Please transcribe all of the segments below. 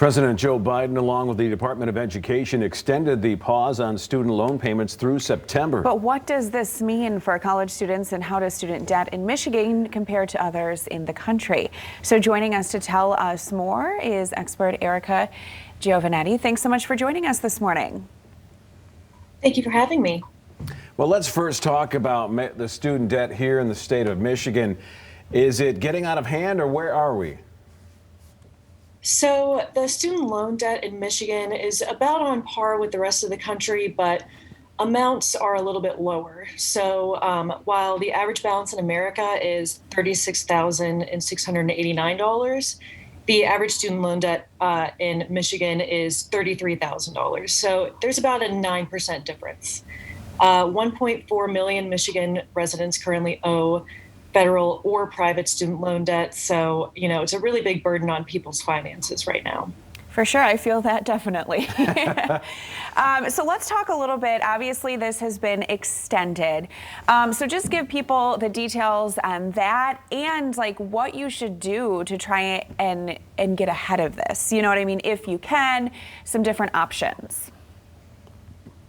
President Joe Biden, along with the Department of Education, extended the pause on student loan payments through September. But what does this mean for college students, and how does student debt in Michigan compare to others in the country? So joining us to tell us more is expert Erica Giovannetti. Thanks so much for joining us this morning. Thank you for having me. Well, let's first talk about the student debt here in the state of Michigan. Is it getting out of hand, or where are we? So the student loan debt in Michigan is about on par with the rest of the country, but amounts are a little bit lower. So while the average balance in America is $36,689, the average student loan debt in Michigan is $33,000. So there's about a 9% difference. 1.4 million Michigan residents currently owe federal or private student loan debt. So, it's a really big burden on people's finances right now. For sure, I feel that definitely. So let's talk a little bit. Obviously, this has been extended. So just give people the details on that and like what you should do to try and get ahead of this. You know what I mean? If you can, some different options.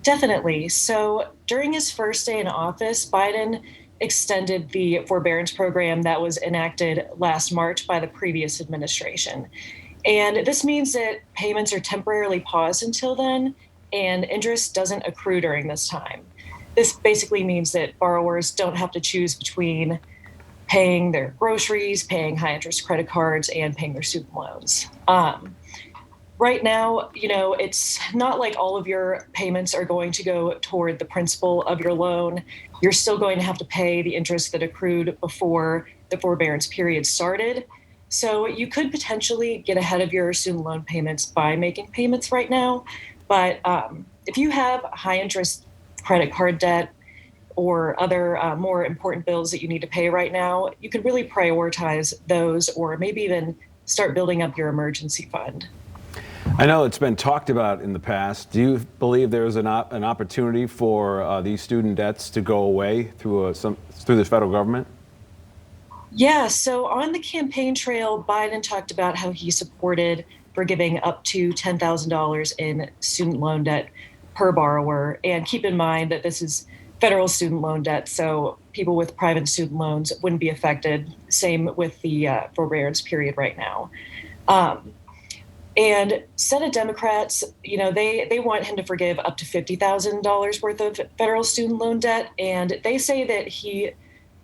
Definitely. So during his first day in office, Biden extended the forbearance program that was enacted last March by the previous administration. And this means that payments are temporarily paused until then, and interest doesn't accrue during this time. This basically means that borrowers don't have to choose between paying their groceries, paying high interest credit cards, and paying their student loans. Right now, it's not like all of your payments are going to go toward the principal of your loan. You're still going to have to pay the interest that accrued before the forbearance period started. So you could potentially get ahead of your student loan payments by making payments right now. But if you have high interest credit card debt or other more important bills that you need to pay right now, you could really prioritize those, or maybe even start building up your emergency fund. I know it's been talked about in the past. Do you believe there's an opportunity for these student debts to go away through the federal government? Yeah, so on the campaign trail, Biden talked about how he supported forgiving up to $10,000 in student loan debt per borrower. And keep in mind that this is federal student loan debt, so people with private student loans wouldn't be affected. Same with the forbearance period right now. And Senate Democrats, they want him to forgive up to $50,000 worth of federal student loan debt. And they say that he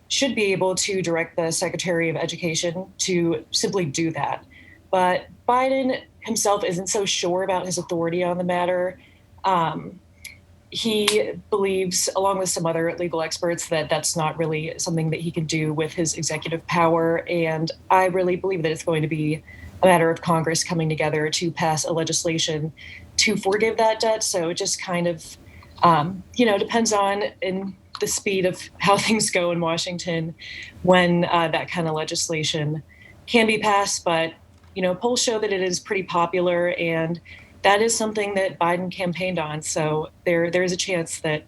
should be able to direct the Secretary of Education to simply do that. But Biden himself isn't so sure about his authority on the matter. He believes, along with some other legal experts, that that's not really something that he can do with his executive power. And I really believe that it's going to be a matter of Congress coming together to pass a legislation to forgive that debt. So it just kind of, depends on the speed of how things go in Washington when that kind of legislation can be passed. But, polls show that it is pretty popular, and that is something that Biden campaigned on. So there is a chance that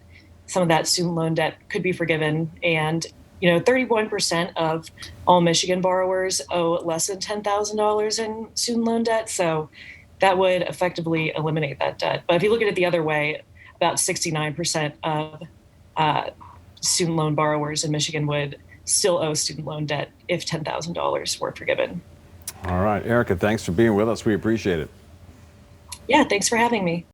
some of that student loan debt could be forgiven. And 31% of all Michigan borrowers owe less than $10,000 in student loan debt. So that would effectively eliminate that debt. But if you look at it the other way, about 69% of student loan borrowers in Michigan would still owe student loan debt if $10,000 were forgiven. All right, Erica, thanks for being with us. We appreciate it. Yeah, thanks for having me.